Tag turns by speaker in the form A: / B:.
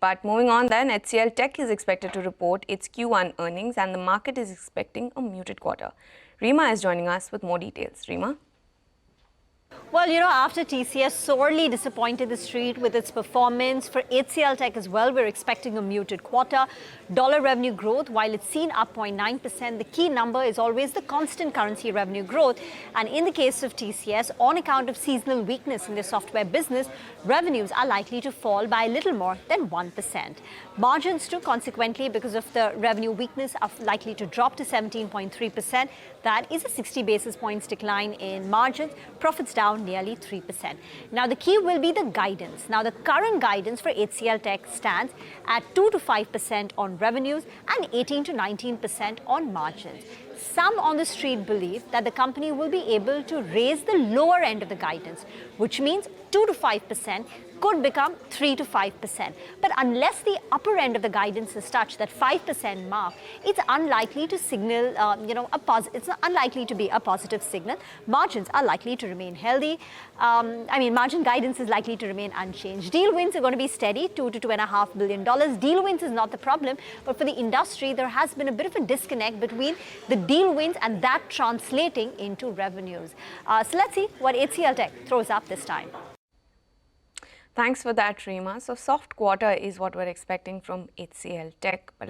A: But moving on then, HCLTech is expected to report its Q1 earnings and the market is expecting a muted quarter. Reema is joining us with more details. Reema?
B: Well, after TCS sorely disappointed the street with its performance, for HCLTech as well, we're expecting a muted quarter. Dollar revenue growth, while it's seen up 0.9%, the key number is always the constant currency revenue growth. And in the case of TCS, on account of seasonal weakness in their software business, revenues are likely to fall by a little more than 1%. Margins too, consequently, because of the revenue weakness, are likely to drop to 17.3%. That is a 60 basis points decline in margins. Profits down nearly 3%. Now, the key will be the guidance. Now, the current guidance for HCLTech stands at 2 to 5% on revenues and 18 to 19% on margins. Some on the street believe that the company will be able to raise the lower end of the guidance, which means 2 to 5% could become 3 to 5%. But unless the upper end of the guidance is such that 5% mark, it's unlikely to signal, it's unlikely to be a positive signal. Margins are likely to remain healthy. Margin guidance is likely to remain unchanged. Deal wins are going to be steady, $2 to $2.5 billion. Deal wins is not the problem, but for the industry, there has been a bit of a disconnect between the deal wins and that translating into revenues. So let's see what HCLTech throws up this time.
A: Thanks for that, Reema. So soft quarter is what we're expecting from HCLTech. But